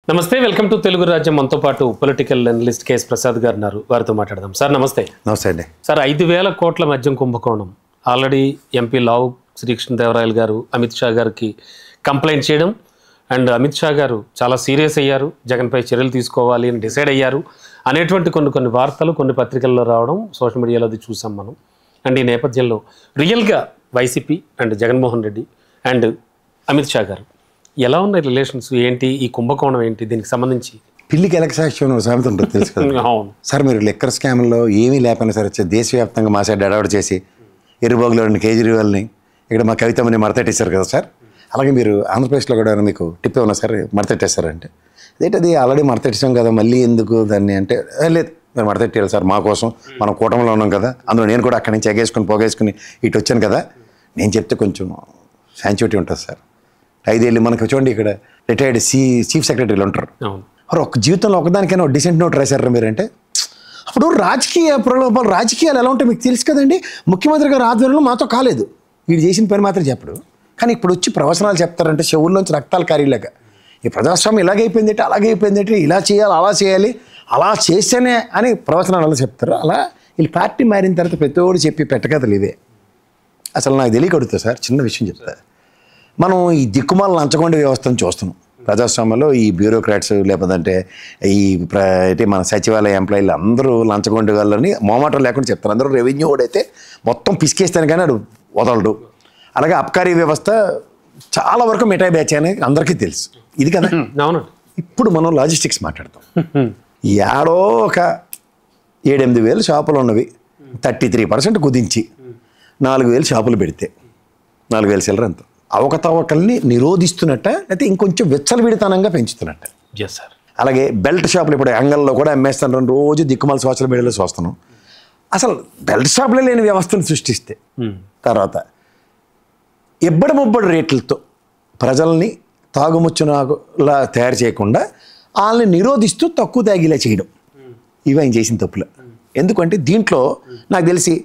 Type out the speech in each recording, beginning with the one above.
నమస్తే, welcome to Telugu రాజ్యం. మనతో పాటు పొలిటికల్ అనలిస్ట్ కేఎస్ ప్రసాద్ గారు ఉన్నారు. వారితో మాట్లాడదాం. సార్ నమస్తే. నమస్తే అండి. సార్, 5,000 కోట్ల మద్యం కుంభకోణం ఆల్రెడీ ఎంపీ లావు శ్రీకృష్ణదేవరాయలు గారు అమిత్ షా గారికి కంప్లైంట్ చేయడం, అండ్ అమిత్ షా గారు చాలా సీరియస్ అయ్యారు, జగన్పై చర్యలు తీసుకోవాలి అని డిసైడ్ అయ్యారు అనేటువంటి కొన్ని వార్తలు కొన్ని పత్రికల్లో రావడం, సోషల్ మీడియాలో అది చూసాం మనం. అండ్ ఈ నేపథ్యంలో రియల్గా YCP and Jaganmohan Reddy and Amit Shah గారు ఎలా ఉన్నాయి రిలేషన్స్, ఏంటి ఈ కుంభకోణం ఏంటి, దీనికి సంబంధించి? పిల్లికి ఎలక్సాక్షన్ సామెత ఉంటుంది తెలుసు కదా. అవును సార్, మీరు లిక్కర్ స్కామ్లో ఏమీ లేకపోయినా సరే దేశవ్యాప్తంగా మా సైడ్ అడవాడు చేసి ఎరుబాగులోని కేజ్రీవాల్ని ఇక్కడ మా కవితమ్మని మడతెట్టేశారు కదా సార్. అలాగే మీరు ఆంధ్రప్రదేశ్లో కూడా మీకు టిప్ ఏమన్నా సార్ మడతెట్టేశారంటే అదేంటది ఆల్రెడీ మడతెట్టాం కదా మళ్ళీ ఎందుకు దాన్ని అంటే, లేదు మీరు మడతెట్టేయాలి సార్, మా కోసం మనం కూటమిలో ఉన్నాం కదా, అందులో నేను కూడా అక్కడి నుంచి ఎగేసుకుని పోగేసుకుని ఇటు వచ్చాను కదా, నేను చెప్తే కొంచెం శాంచుటీ ఉంటుంది సార్. 5 ఏళ్ళు మనకు చూడండి, ఇక్కడ రిటైర్డ్ చీఫ్ సెక్రటరీలు ఉంటారు. మరి ఒక జీవితంలో ఒకదానికైనా ఒక డిసెంట్ నోట్ రాశారా మీరంటే? అప్పుడు రాజకీయ ప్రలోభాలు, రాజకీయాలు ఎలా ఉంటాయి మీకు తెలుసు కదండి. ముఖ్యమంత్రి గారు ఆధ్వర్యంలో మాతో కాలేదు, వీడు చేసిన పని మాత్రం చెప్పడు. కానీ ఇప్పుడు వచ్చి ప్రవచనాలు చెప్తారంటే చెవుల్లోంచి రక్తాలు కారీలాగా. ఈ ప్రజాస్వామ్యం ఇలాగైపోయింది, అలాగే అయిపోయింది, ఇలా చేయాలి, అలా చేయాలి, అలా చేస్తేనే అని ప్రవచనాలు అలా చెప్తారు. అలా వీళ్ళు పార్టీ మారిన తర్వాత ప్రతి ఒక్కరు చెప్పి పెట్టకథలు ఇవే. అసలు నాకు తెలియకడుగుతా సార్, చిన్న విషయం చెప్తా. మనం ఈ దిక్కుమాల లంచగొండ వ్యవస్థను చూస్తున్నాం ప్రజాస్వామ్యంలో. ఈ బ్యూరోక్రాట్స్ లేకపోతే ఈ మన సచివాలయ ఎంప్లాయీలు అందరూ లంచగొండ వాళ్ళని మోమాటం లేకుండా చెప్తారు. అందరూ రెవెన్యూ ఓడైతే మొత్తం పిసికేస్తాను కానీ అడు వదలడు. అలాగే అబ్కారీ వ్యవస్థ చాలా వరకు మిఠాయి బ్యాచ్ అనేది అందరికీ తెలుసు. ఇది కదా. అవును. ఇప్పుడు మనం లాజిస్టిక్స్ మాట్లాడతాం. ఏడో ఒక 7-8 వేలు షాపులు ఉన్నవి 33% కుదించి 4,000 షాపులు పెడితే 4,000 చిల్లర అంత అవకతవకల్ని నిరోధిస్తున్నట్ట, అయితే ఇంకొంచెం విచ్చలవిడితనంగా పెంచుతున్నట్ట. సార్, అలాగే బెల్ట్ షాపులు ఇప్పుడు అంగల్లో కూడా అమ్మేస్తాను, రోజు దిక్కుమాల సోషల్ మీడియాలో చూస్తున్నాం. అసలు బెల్ట్ షాపులే లేని వ్యవస్థను సృష్టిస్తే తర్వాత ఇబ్బడి రేట్లతో ప్రజల్ని తాగుముచ్చులా తయారు చేయకుండా వాళ్ళని నిరోధిస్తూ తక్కువ తాగిలా చేయడం, ఇవి ఆయన చేసిన తప్పులు. ఎందుకంటే దీంట్లో నాకు తెలిసి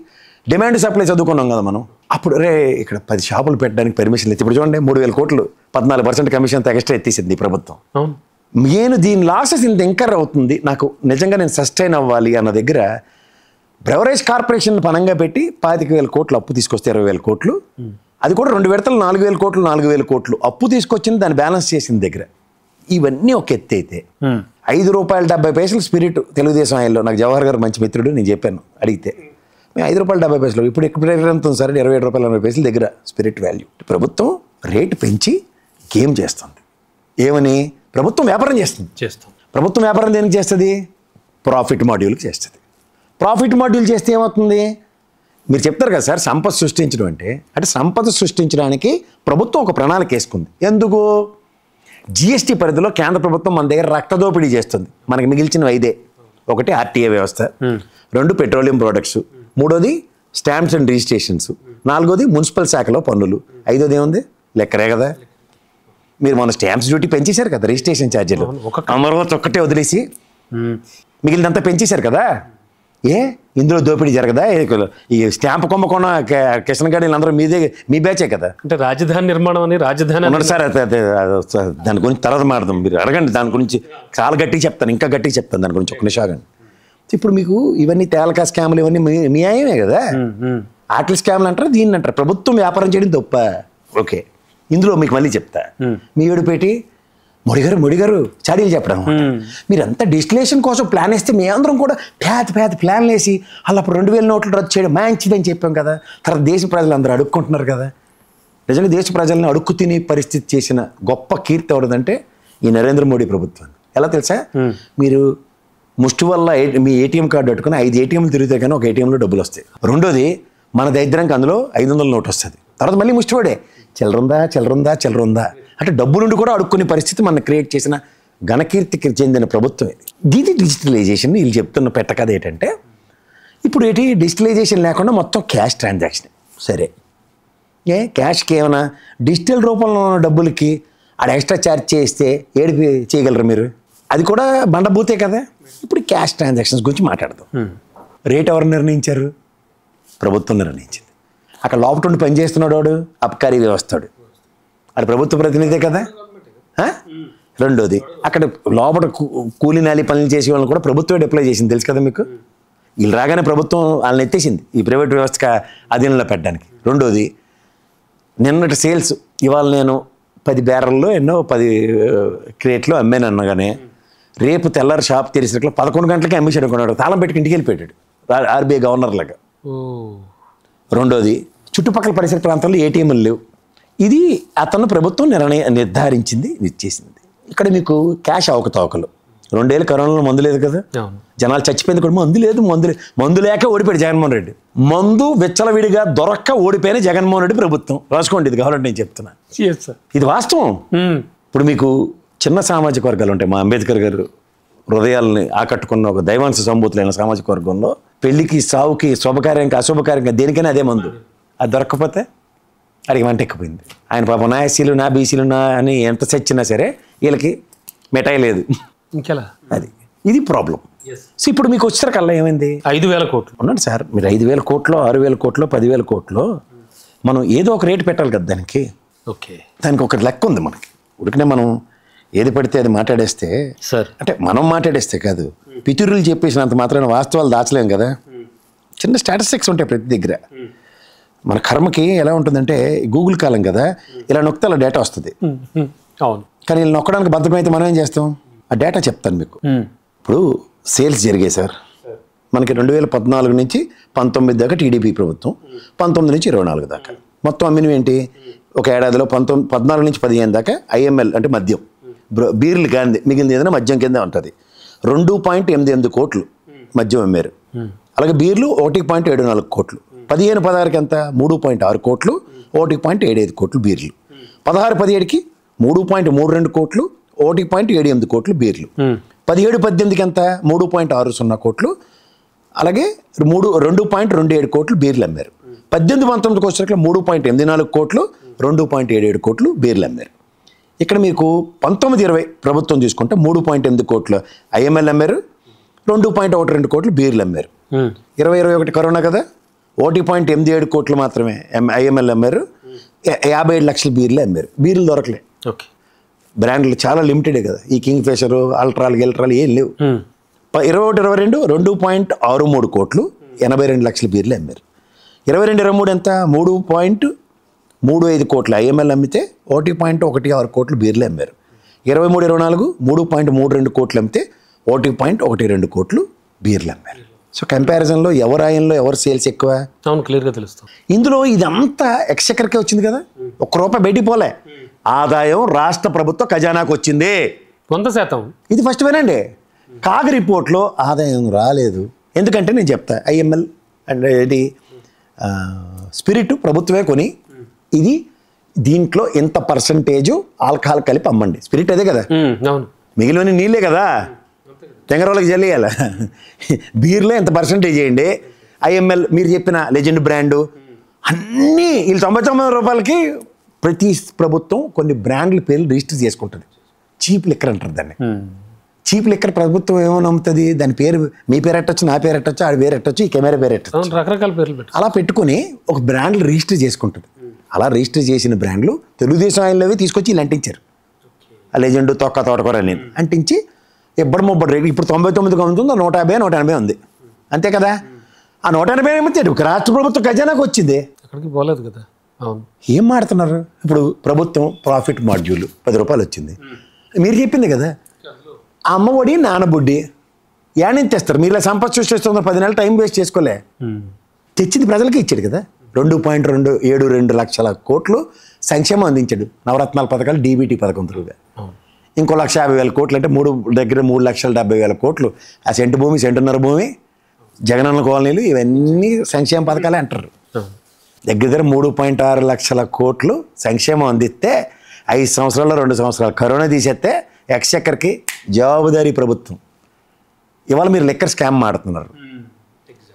డిమాండ్ సప్లై చదువుకున్నాం కదా మనం. అప్పుడు ఇక్కడ 10 షాపులు పెట్టడానికి పర్మిషన్ లేదు. ఇప్పుడు చూడండి 3,000 కోట్లు 14% కమిషన్ ఎక్స్ట్రా ఎత్తేసింది ఈ ప్రభుత్వం. నేను దీని లాసెస్ ఇంత ఎంకర్ అవుతుంది, నాకు నిజంగా నేను సస్టైన్ అవ్వాలి అన్న దగ్గర బ్రెవరేజ్ కార్పొరేషన్ పనంగా పెట్టి 25,000 కోట్లు అప్పు తీసుకొస్తే 20,000 కోట్లు, అది కూడా 2 విడతలు 4,000 కోట్లు 4,000 కోట్లు అప్పు తీసుకొచ్చింది, దాన్ని బ్యాలెన్స్ చేసిన దగ్గర ఇవన్నీ ఒక ఎత్తు అయితే ₹5.70 స్పిరిట్ తెలుగుదేశం ఆయనలో. నాకు జవహర్ గారు మంచి మిత్రుడు, నేను చెప్పాను అడిగితే మేము ₹5.70 ఇప్పుడు ఎంత ఉంది సార్, ₹27.80 దగ్గర స్పిరిట్ వాల్యూ. ప్రభుత్వం రేటు పెంచి గేమ్ చేస్తుంది. ఏమని? ప్రభుత్వం వ్యాపారం చేస్తుంది. ప్రభుత్వం వ్యాపారం దేనికి చేస్తుంది? ప్రాఫిట్ మాడ్యూల్కి చేస్తుంది. ప్రాఫిట్ మాడ్యూల్ చేస్తే ఏమవుతుంది? మీరు చెప్తారు కదా సార్ సంపద సృష్టించడం అంటే సంపద సృష్టించడానికి ప్రభుత్వం ఒక ప్రణాళిక వేసుకుంది. ఎందుకు? జిఎస్టీ పరిధిలో కేంద్ర ప్రభుత్వం మన దగ్గర రక్తదోపిడీ చేస్తుంది. మనకి మిగిల్చిన 5. 1 ఆర్టీఏ వ్యవస్థ, 2 petroleum products, 3 stamps and registrations, 4 municipal శాఖలో పన్నులు, 5 ఏముంది? లెక్కరే కదా. మీరు మన స్టాంప్స్ డ్యూటీ పెంచేశారు కదా, రిజిస్ట్రేషన్ ఛార్జీలు అమరావతి ఒక్కటే వదిలేసి మిగిలినంతా పెంచేశారు కదా. ఇందులో దోపిడీ జరగదా? ఈ స్టాంప్ కుంభకోణం కిషన్ గారు అందరూ మీ బ్యాచే కదా. అంటే రాజధాని నిర్మాణం అని రాజధాని ఉన్నాడు సార్. దాని గురించి తర్వాత మాట్లాడదాం, మీరు అడగండి. దాని గురించి చాలా గట్టిగా చెప్తాను, ఇంకా గట్టిగా చెప్తాను దాని గురించి. ఒక నిమిషం. ఇప్పుడు మీకు ఇవన్నీ తేలకా స్కామ్లు ఇవన్నీ మీ ఆయమే కదా. ఆటల స్కామ్లు అంటారు, దీన్ని అంటారు. ప్రభుత్వం వ్యాపారం చేయడం తప్ప. ఓకే, ఇందులో మీకు మళ్ళీ చెప్తా. మీ ఏడుపేటి మోడీ గారు చాడీలు చెప్పడం. మీరంతా డిస్టిలేషన్ కోసం ప్లాన్ వేస్తే మీ అందరం కూడా పేద ప్లాన్లు వేసి అలా 2,000 నోట్లు రద్దు చేయడం మంచిదని చెప్పాం కదా. తర్వాత దేశ ప్రజలు అందరూ అడుక్కుంటున్నారు కదా. నిజంగా దేశ ప్రజల్ని అడుక్కు తినే పరిస్థితి చేసిన గొప్ప కీర్తి ఎవరిదంటే ఈ నరేంద్ర మోడీ ప్రభుత్వం. ఎలా తెలుసా? మీరు ముష్టి వల్ల మీ ఏటీఎం కార్డు పెట్టుకుని 5 ఏటీఎంలు తిరిగితే కానీ ఒక ఏటీఎంలో డబ్బులు వస్తాయి. రెండోది మన దరిద్రానికి అందులో 500 నోటు వస్తుంది. తర్వాత మళ్ళీ ముష్టివాడే చిల్లరుందా అంటే డబ్బులుండి కూడా అడుక్కునే పరిస్థితి మనం క్రియేట్ చేసిన ఘనకీర్తికి చెందిన ప్రభుత్వం ఇది. డిజిటలైజేషన్ వీళ్ళు చెప్తున్న పెట్టకథ ఏంటంటే ఇప్పుడు డిజిటలైజేషన్ లేకుండా మొత్తం క్యాష్ ట్రాన్సాక్షన్. సరే, క్యాష్కి ఏమైనా డిజిటల్ రూపంలో ఉన్న డబ్బులకి ఆడ ఎక్స్ట్రా ఛార్జ్ చేస్తే ఏడిపి చేయగలరు మీరు? అది కూడా బండబూతే కదా. ఇప్పుడు క్యాష్ ట్రాన్సాక్షన్స్ గురించి మాట్లాడదాం. రేట్ ఎవరు నిర్ణయించారు? ప్రభుత్వం నిర్ణయించింది. అక్కడ లోపల పనిచేస్తున్నాడు వాడు అబ్కారీ వ్యవస్థడు, అది ప్రభుత్వ ప్రతినిధే కదా. రెండోది అక్కడ లోపల కూలి నాలి పనులు చేసే వాళ్ళని కూడా ప్రభుత్వం డిప్లాయ్ చేసింది, తెలుసు కదా మీకు. వీళ్ళు రాగానే ప్రభుత్వం వాళ్ళని ఎత్తేసింది ఈ ప్రైవేట్ వ్యవస్థకు అధీనంలో పెట్టడానికి. రెండోది నిన్నటి సేల్స్, ఇవాళ నేను 10 బ్యారల్లో 10 క్రేట్లు అమ్మాను అనగానే రేపు తెల్లారి షాప్ తెరిసినట్లు 11 గంటలకి అమ్మేసాడు అనుకున్నాడు, తాళం పెట్టుకు ఇంటికి వెళ్ళిపోయాడు ఆర్బీఐ గవర్నర్ లాగా. రెండోది చుట్టుపక్కల పరిసర ప్రాంతాల్లో ఏటీఎంలు లేవు. ఇది అతను ప్రభుత్వం నిర్ధారించింది, ఇచ్చేసింది. ఇక్కడ మీకు క్యాష్ అవకతవకలు. 2 ఏళ్ళు కరోనాలో మందు లేదు కదా, జనాలు చచ్చిపోయింది కూడా. మందు లేక ఓడిపోయాడు జగన్మోహన్ రెడ్డి. మందు విచ్చలవిడిగా దొరక్క ఓడిపోయిన జగన్మోహన్ రెడ్డి ప్రభుత్వం. రాసుకోండి, ఇది కావాలంటే నేను చెప్తున్నా, ఇది వాస్తవం. ఇప్పుడు మీకు చిన్న సామాజిక వర్గాలు ఉంటాయి. మా అంబేద్కర్ గారు హృదయాలని ఆకట్టుకున్న ఒక దైవాంశ సంభూతులైన సామాజిక వర్గంలో పెళ్లికి, సావుకి, శుభకార్యంకి, అశుభకార్యంగా దేనికైనా అదే మందు. అది దొరకకపోతే అడిగి వంట ఎక్కిపోయింది. ఆయన పాపం నా ఎస్సీలు, నా బీసీలు, నా అని ఎంత చచ్చినా సరే వీళ్ళకి మిఠాయి లేదు. ఇంకెలా అది ఇది ప్రాబ్లం. సో ఇప్పుడు మీకు వచ్చేసరికల్లా ఏమైంది, 5,000 కోట్లు ఉన్నాడు సార్. మీరు 5,000 కోట్లు, 6,000 కోట్లు, 10,000 కోట్లు మనం ఏదో ఒక రేటు పెట్టాలి కదా దానికి. ఓకే, దానికి ఒక లెక్క ఉంది మనకి. ఉడికినే మనం ఏది పడితే అది మాట్లాడేస్తే సార్, అంటే మనం మాట్లాడేస్తే కాదు, పితురులు చెప్పేసినంత మాత్రాన వాస్తవాలు దాచలేం కదా. చిన్న స్టాటిస్టిక్స్ ఉంటాయి ప్రతి దగ్గర. మన కర్మకి ఎలా ఉంటుందంటే గూగుల్ కాలం కదా, ఇలా నొక్కితే అలా డేటా వస్తుంది. అవును, కానీ ఇలా నొక్కడానికి బద్ధకం అయితే మనం ఏం చేస్తాం, ఆ డేటా చెప్తాను మీకు. ఇప్పుడు సేల్స్ జరిగాయి సార్ మనకి 2014 నుంచి 19 దాకా టీడీపీ ప్రభుత్వం, 19 నుంచి 24 దాకా మొత్తం అమ్మినవి ఏంటి, ఒక ఏడాదిలో 14 నుంచి 15 దాకా ఐఎంఎల్ అంటే మద్యం, బీర్లు కానీ మిగిలింది ఏదైనా మద్యం కింద ఉంటుంది. 2.88 కోట్లు మద్యం అమ్మారు. అలాగే బీర్లు 1.74 కోట్లు. 15-16కి ఎంత, 3.6 కోట్లు, 1.75 కోట్లు బీర్లు. 16-17కి 3.32 కోట్లు, 1.78 కోట్లు బీర్లు. 17-18కి ఎంత, 3.60 కోట్లు, అలాగే 2.27 కోట్లు బీర్లు అమ్మారు. 18-19కి వచ్చేసరికి 3.84 కోట్లు, 2.77 కోట్లు బీర్లు అమ్మారు. ఇక్కడ మీకు 19-20 ప్రభుత్వం తీసుకుంటే 3.8 కోట్లు ఐఎంఎల్ అమ్మారు, 2.12 కోట్లు బీర్లు అమ్మారు. 20-21 కరోనా కదా, 1.87 కోట్లు మాత్రమే ఐఎంఎల్ అమ్మారు, 57 లక్షల బీర్లు అమ్మారు. బీర్లు దొరకలే. ఓకే, బ్రాండ్లు చాలా లిమిటెడే కదా, ఈ కింగ్ ఫిషర్, అల్ట్రాలు గిల్ట్రాలు ఏం లేవు. 21-22 2.63 కోట్లు, 82 లక్షల బీర్లు అమ్మారు. 22-23 ఎంత, 3.35 కోట్లు ఐఎంఎల్ అమ్మితే 1.16 కోట్లు బీర్లు అమ్మారు. 23-24 3.32 కోట్లు అమ్మితే 1.12 కోట్లు బీర్లు అమ్మారు. సో కంపారిజన్లో ఎవరు ఆయనలో ఎవరు సేల్స్ ఎక్కువ, అవును, క్లియర్గా తెలుస్తుంది. ఇందులో ఇదంతా ఎక్స్‌చక్కర్కే వచ్చింది కదా, ₹1 బయటికి పోలే. ఆదాయం రాష్ట్ర ప్రభుత్వ ఖజానాకు వచ్చింది 100%. ఇది ఫస్ట్ వినండి. కాగ్ రిపోర్ట్లో ఆదాయం రాలేదు. ఎందుకంటే నేను చెప్తా, ఐఎంఎల్ అంటే ఇది స్పిరిట్ ప్రభుత్వమే కొని, ఇది దీంట్లో ఎంత పర్సంటేజు ఆల్కహాల్ కలిపి అమ్మండి. స్పిరిట్ అదే కదా, అవును, మిగిలిన నీళ్ళే కదా, తెంగరోళ్ళకి జల్లియాల. బీర్లో ఎంత పర్సంటేజ్ చేయండి, ఐఎంఎల్ మీరు చెప్పిన లెజెండ్ బ్రాండు అన్నీ వీళ్ళు ₹99 ప్రతి ప్రభుత్వం కొన్ని బ్రాండ్ల పేర్లు రిజిస్టర్ చేసుకుంటుంది. చీప్ లిక్కర్ అంటారు దాన్ని. చీప్ లిక్కర్ ప్రభుత్వం ఏమో నమ్ముతుంది, దాని పేరు మీ పేరు ఎట్టచ్చు, నా పేరు ఎట్టచ్చు, ఆడి పేరు ఎట్టచ్చు, ఈ కెమెరా పేరు ఎట్టచ్చు, రకరకాల పేర్లు పెట్టి అలా పెట్టుకుని ఒక బ్రాండ్లు రిజిస్టర్ చేసుకుంటుంది. అలా రిజిస్టర్ చేసిన బ్రాండ్లు తెలుగుదేశం ఆయనలోవి తీసుకొచ్చి ఇలా అంటించారు. ఆ లెజెండ్, తొక్క, తోటకూర అని అంటించి ఇబ్బడి రేటు. ఇప్పుడు 99 అమ్ముతుంది, 150, 180 ఉంది, అంతే కదా. ఆ 180 అమ్మితే రాష్ట్ర ప్రభుత్వం ఖజానాకు వచ్చింది, అక్కడికి పోలేదు కదా. అవును, ఏం మాడుతున్నారు. ఇప్పుడు ప్రభుత్వం ప్రాఫిట్ మాడ్యూల్ ₹10 వచ్చింది, మీరు చెప్పింది కదా. అమ్మఒడి, నానబొడ్డి ఏడని తెస్తారు, మీరు ఇలా సంపద సృష్టిస్తున్నారు. 10 నెలలు టైం వేస్ట్ చేసుకోలే, తెచ్చింది ప్రజలకి ఇచ్చాడు కదా. 2.72 లక్షల కోట్లు సంక్షేమం అందించాడు. నవరత్నాల పథకాలు, డీబీటీ పథకం త్రూగా. ఇంకో 1,50,000 కోట్లు అంటే 3,70,000 కోట్లు. ఆ సెంటు భూమి, సెంటున్నర భూమి, జగనన్న కాలనీలు, ఇవన్నీ సంక్షేమ పథకాలే అంటారు. దగ్గర 3.6 లక్షల కోట్లు సంక్షేమం అందిస్తే 5 సంవత్సరాల్లో 2 సంవత్సరాలు కరోనా తీసేస్తే ఎక్స్‌చక్కర్కి జవాబుదారీ ప్రభుత్వం. ఇవాళ మీరు లిక్కర్ స్కామ్ ఆడుతున్నారు.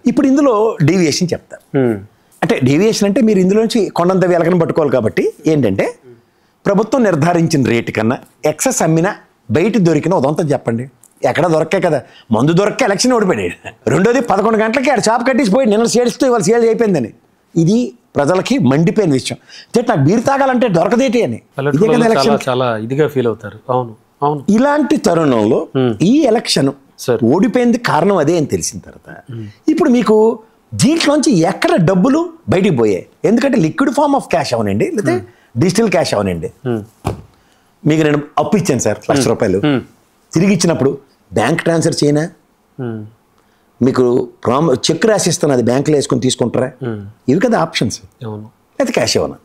ఇప్పుడు ఇందులో డీవియేషన్ చెప్తారు. అంటే డీవియేషన్ అంటే మీరు ఇందులోంచి కొండంత వెలకని పట్టుకోవాలి. కాబట్టి ఏంటంటే ప్రభుత్వం నిర్ధారించిన రేటు కన్నా ఎక్సెస్ అమ్మినా బయట దొరికిన ఉదంతా చెప్పండి. ఎక్కడ దొరక్కే కదా, మందు దొరక్క ఎలక్షన్ ఓడిపోయాడు. రెండోది 11 గంటలకి ఆడ షాప్ కట్టేసిపోయి నిన్న సేల్స్తో ఇవాళ సేల్ అయిపోయిందని. ఇది ప్రజలకి మండిపోయిన విషయం. నాకు బీర్ తాగాలంటే దొరకదేటి అని చాలా ఇదిగా ఫీల్ అవుతారు. అవును, అవును. ఇలాంటి తరుణంలో ఈ ఎలక్షన్ ఓడిపోయింది కారణం అదే అని తెలిసిన తర్వాత ఇప్పుడు మీకు దీంట్లోంచి ఎక్కడ డబ్బులు బయటికి పోయాయి? ఎందుకంటే లిక్విడ్ ఫార్మ్ ఆఫ్ క్యాష్ అవనండి, లేకపోతే డిజిటల్ క్యాష్ అవనండి. మీకు నేను అప్పు ఇచ్చాను సార్ ₹1,00,000, తిరిగి ఇచ్చినప్పుడు బ్యాంక్ ట్రాన్స్ఫర్ చేయనా, మీకు చెక్ రాసిస్తాను అది బ్యాంకులో వేసుకొని తీసుకుంటారా? ఇవి కదా ఆప్షన్స్. అయితే క్యాష్ ఇవ్వనా?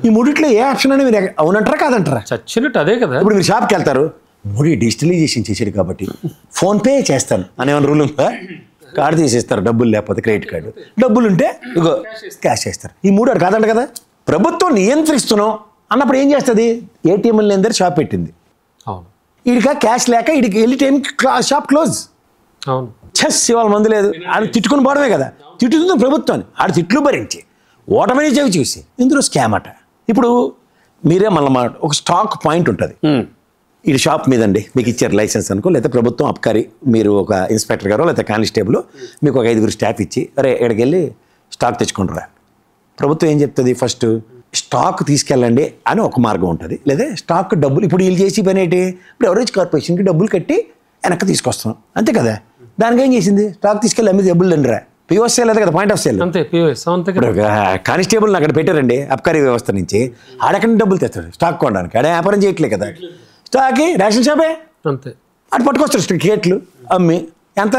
ఈ మూడిట్లో ఏ ఆప్షన్ అని మీరు అవునంటారా కాదంటారా? చచ్చినట్టు అదే కదా. ఇప్పుడు మీరు షాప్కి వెళ్తారు, మోడీ డిజిటలైజేషన్ చేశాడు కాబట్టి ఫోన్పే చేస్తాను అనేమన్నా రూల్ ఉందా? కార్డు తీసేస్తారు, డబ్బులు లేకపోతే క్రెడిట్ కార్డు, డబ్బులు ఉంటే ఇగో క్యాష్ చేస్తారు. ఈ మూడు అది కాదంట కదా. ప్రభుత్వం నియంత్రిస్తున్నాం అన్నప్పుడు ఏం చేస్తుంది? ఏటీఎంలు లేని దగ్గర షాప్ పెట్టింది. వీడికి క్యాష్ లేక వీడికి వెళ్ళి టైంకి షాప్ క్లోజ్. చెస్ ఇవాళ మందు లేదు, ఆడు తిట్టుకుని పోవడమే కదా. తిట్టుతుంది ప్రభుత్వాన్ని, ఆడు తిట్లు భరించి ఓటమని చెవి చూసి ఇందులో స్కామ్ అట. ఇప్పుడు మీరే మళ్ళీ ఒక స్టాక్ పాయింట్ ఉంటుంది, ఇది షాప్ మీదండి మీకు ఇచ్చారు లైసెన్స్ అనుకో, లేకపోతే ప్రభుత్వం అబ్కారీ, మీరు ఒక ఇన్స్పెక్టర్ గారో లేకపోతే కానిస్టేబుల్ మీకు ఒక 5 స్టాఫ్ ఇచ్చి అరే ఇక్కడికి వెళ్ళి స్టాక్ తెచ్చుకుంటారా. ప్రభుత్వం ఏం చెప్తుంది? ఫస్ట్ స్టాక్ తీసుకెళ్ళండి అని ఒక మార్గం ఉంటుంది, లేదా స్టాక్ డబ్బులు ఇప్పుడు వీళ్ళు చేసి పని ఏంటి? ఇప్పుడు ఎవరేజ్ కార్పొరేషన్కి డబ్బులు కట్టి వెనక్కి తీసుకొస్తాం అంతే కదా. దానికి ఏం చేసింది? స్టాక్ తీసుకెళ్ళి అమ్మి డబ్బులు రండిరా. పిఓఎస్ సేల్ కదా, పాయింట్ ఆఫ్ సేల్. కానిస్టేబుల్ అక్కడ పెట్టారండి అబ్కారీ వ్యవస్థ నుంచి, ఆడెక్కడ డబ్బులు తెస్తాడు స్టాక్ కొనడానికి, ఆడే వ్యాపారం చేయట్లే కదా. స్టాక్ రేషన్ షాపే అంతే, అటు పట్టుకొస్తాడు కేట్లు అమ్మి. ఎంత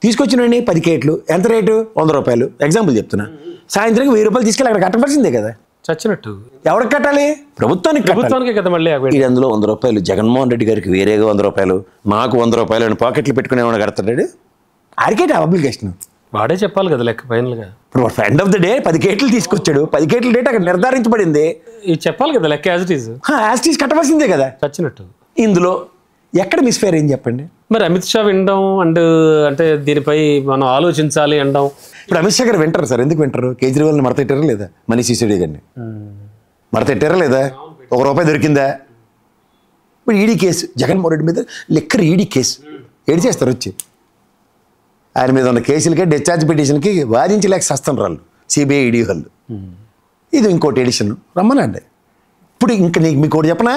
తీసుకొచ్చినండి? 10 కేట్లు. ఎంత రేటు? ₹100. ఎగ్జాంపుల్ చెప్తున్నా. సాయంత్రం ₹1000 తీసుకెళ్ళి అక్కడ కట్టవలసిందే కదా. చచ్చినట్టు ఎవరికి కట్టాలి? ప్రభుత్వానికి కదా. మళ్ళీ అందులో ₹100 జగన్మోహన్ రెడ్డి గారికి వేరేగా ₹100, మాకు ₹100 అని పాకెట్లు పెట్టుకునేవాడు కడతాడు. ఆడికే అప్లికేషన్ వాడే చెప్పాలి కదా లెక్క ఫైనల్గా. ఇప్పుడు ఎండ్ ఆఫ్ ద డే 10 కేట్లు తీసుకొచ్చాడు, 10 కేట్ల డేట్ అక్కడ నిర్ధారించబడింది. ఇది చెప్పాలి కదా లెక్క, యాజ్ ఇట్ ఈజ్ కట్టవలసిందే కదా. చచ్చినట్టు ఇందులో ఎక్కడ మిస్ఫేర్ ఏం చెప్పండి? మరి అమిత్ షా వినడం అండ్ అంటే దీనిపై మనం ఆలోచించాలి అనడం. ఇప్పుడు అమిత్ షా గారు వింటారు సార్, ఎందుకు వింటారు? కేజ్రీవాల్ని మడతెట్టారా లేదా? మనీష్ సిసోడియా గారిని మడతెట్టారా లేదా? ₹1 దొరికిందా? ఇప్పుడు ఈడీ కేసు, జగన్మోహన్ రెడ్డి మీద లిక్కర్ ఈడీ కేసు ఏడు చేస్తారు వచ్చి. ఆయన మీద ఉన్న కేసులకే డిశ్చార్జ్ పిటిషన్కి వాదించలేక సస్తాను రాళ్ళు సిబిఐ ఈడీ వాళ్ళు. ఇది ఇంకోటి ఎడిషన్ రమ్మనండి. ఇప్పుడు ఇంకా మీకు ఒకటి చెప్పనా,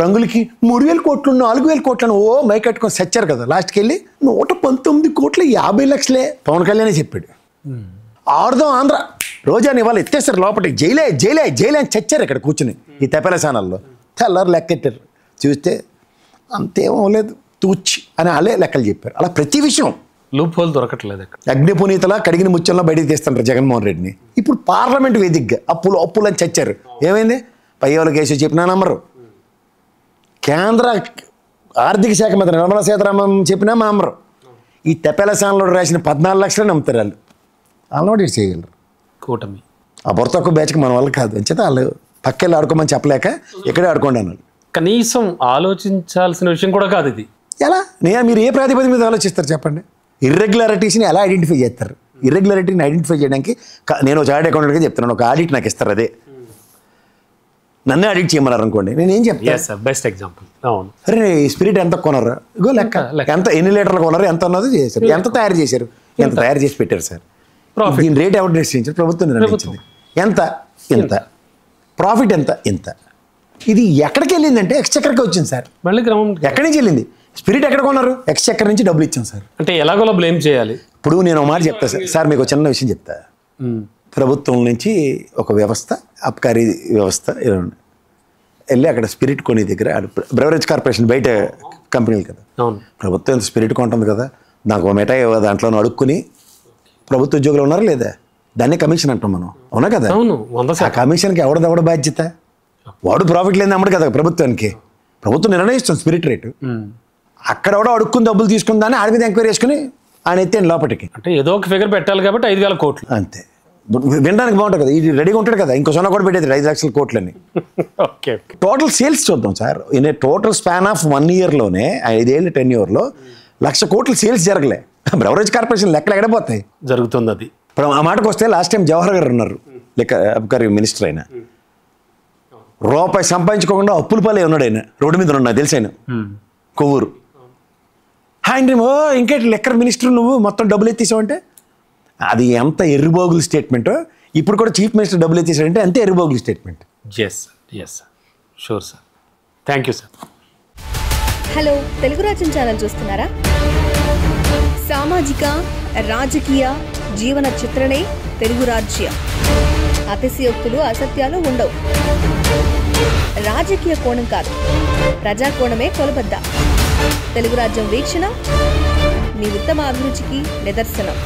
రంగులకి 3,000 కోట్లు 4,000 కోట్లను ఓ మై కట్టుకొని సచ్చారు కదా. లాస్ట్కి వెళ్ళి 119 కోట్ల 50 లక్షలే పవన్ కళ్యాణే చెప్పాడు. ఆడదాం ఆంధ్ర రోజాని వాళ్ళు ఎత్తేస్తారు లోపలికి, జైలే జైలే జైలే అని చచ్చారు ఇక్కడ కూర్చుని ఈ తెప్పలసానాల్లో. తెల్లారు లెక్కెట్టారు, చూస్తే అంతేమో లేదు తూచి అని వాళ్ళే లెక్కలు చెప్పారు. అలా ప్రతి విషయం లూప్ హోల్ దొరకట్లేదు. అగ్ని పునీతలా కడిగిన ముచ్చంలో బయటికి తీస్తుంటారు జగన్మోహన్ రెడ్డిని. ఇప్పుడు పార్లమెంట్ వేదికగా అప్పులు అని చచ్చారు. ఏమైంది? పై వాళ్ళ కేసు చెప్పినా నమ్మరు. కేంద్ర ఆర్థిక శాఖ మంత్రి నిర్మలా సీతారామన్ చెప్పినా నమ్మరు. ఈ తెప్పలసాన్లో రాసిన 14 లక్షలు నమ్ముతారు వాళ్ళు. వాళ్ళని చేయగలరు. కూటమి ఆ బొర తక్కువ బ్యాచ్కి మన వాళ్ళు కాదు అని చేత వాళ్ళు పక్కెళ్ళి ఆడుకోమని చెప్పలేక ఇక్కడే ఆడుకోండి అన్నాడు. కనీసం ఆలోచించాల్సిన విషయం కూడా కాదు ఇది. ఎలా మీరు ఏ ప్రాతిపదిక మీద ఆలోచిస్తారు చెప్పండి? ఇర్రెగ్యులారిటీస్ని ఎలా ఐడెంటిఫై చేస్తారు? ఇర్రెగ్యులారిటీని ఐడెంటిఫై చేయడానికి నేను ఒక చార్టెడ్ అకౌంటెంట్గా చెప్తున్నాను, ఒక ఆడిట్ నాకు ఇస్తారు. అదే నన్నే ఆడిట్ చేయమన్నారు అనుకోండి, నేను ఏం చెప్తాను? Best example. అవును. అరే స్పిరిట్ ఎంత కొనరు, ఇగో లెక్క ఎంత, ఎన్ని లీటర్లు కొనరు, ఎంత అన్నది చేశారు, ఎంత తయారు చేశారు, ఎంత తయారు చేసి పెట్టారు సార్. దీని రేట్ ఎవరు నిర్ణయించారు? ప్రభుత్వం నిర్ణయించింది. ఎంత? ఇంత. ప్రాఫిట్ ఎంత? ఇంత. ఇది ఎక్కడికి వెళ్ళిందంటే ఎక్స్చెక్కర్కి వచ్చింది సార్. మళ్ళీ ఎక్కడి నుంచి వెళ్ళింది? స్పిరిట్ ఎక్కడ కొన్నారు? ఎక్స్చెక్కర్ నుంచి డబ్బులు ఇచ్చాం సార్. అంటే ఎలాగోలా బ్లేమ్ చేయాలి. ఇప్పుడు నేను ఒక మాట చెప్తా సార్, మీకు చిన్న విషయం చెప్తా. ప్రభుత్వం నుంచి ఒక వ్యవస్థ, అబ్కారీ వ్యవస్థ వెళ్ళి అక్కడ స్పిరిట్ కొనే దగ్గర బ్రెవరేజ్ కార్పొరేషన్ బయట కంపెనీలు కదా, ప్రభుత్వం ఎంత స్పిరిట్ కొంటుంది కదా, నాకు ఒక మిఠాయి దాంట్లో అడుక్కుని ప్రభుత్వ ఉద్యోగులు ఉన్నారు లేదా? దాన్నే కమిషన్ అంటాం మనం, అవునా కదా? ఆ కమిషన్కి ఎవడదెవడ బాధ్యత? వాడు ప్రాఫిట్ లేని అమ్మడు కదా ప్రభుత్వానికి. ప్రభుత్వం నిర్ణయిస్తుంది స్పిరిట్ రేటు. అక్కడ కూడా అడుక్కుని డబ్బులు తీసుకుందాన్ని ఆడి మీద ఎంక్వైరీ చేసుకుని ఆయన ఎత్తాను లోపలికి. అంటే ఏదో ఒక ఫిగర్ పెట్టాలి కాబట్టి 5,000 కోట్లు అంతే. వినడానికి బాగుంటుంది కదా, ఇది రెడీగా ఉంటాడు కదా, ఇంకో సొన్న కూడా పెట్టేది 5 లక్షల కోట్లని. ఓకే. టోటల్ సేల్స్ చూద్దాం sir. In a total span of 1 ఇయర్లోనే 5 ఏళ్ళు 10 ఇయర్లో 1,00,000 కోట్ల సేల్స్ జరగలే. బ్రెవరేజ్ కార్పొరేషన్ లెక్కలు ఎక్కడపోతాయి? జరుగుతుంది అది. ఇప్పుడు ఆ మాటకు వస్తే లాస్ట్ టైం జవహర్ గారు ఉన్నారు లెక్క అబ్కారీ మినిస్టర్. అయినా రూపాయి సంపాదించుకోకుండా అప్పుల పాలే ఉన్నాడు. ఆయన రోడ్డు మీద ఉన్నాడు, తెలుసు ఆయన, కొవ్వూరు. ఆయన ఇంకేంటి లెక్కర్ మినిస్టర్ నువ్వు మొత్తం డబ్బులు ఎత్తేసావంటే అది ఎంత ఎర్రిబోగులు స్టేట్మెంటో. ఇప్పుడు కూడా చీఫ్ మినిస్టర్ డబ్బులు ఎత్తేసాడంటే అంతే ఎర్రిబోగులు statement. Yes sir, yes sir, sure sir. Thank you sir. Hello, Telugu Rajyam channel చూస్తున్నారా? సామాజిక, రాజకీయ, జీవన చిత్రణే తెలుగు రాజ్యం. అతిశయోక్తులు, అసత్యాలు ఉండవు. రాజకీయ కోణం కాదు, ప్రజా కోణమే కొలబద్ద. తెలుగు రాజ్యం వీక్షణ మీ ఉత్తమ అభిరుచికి నిదర్శనం.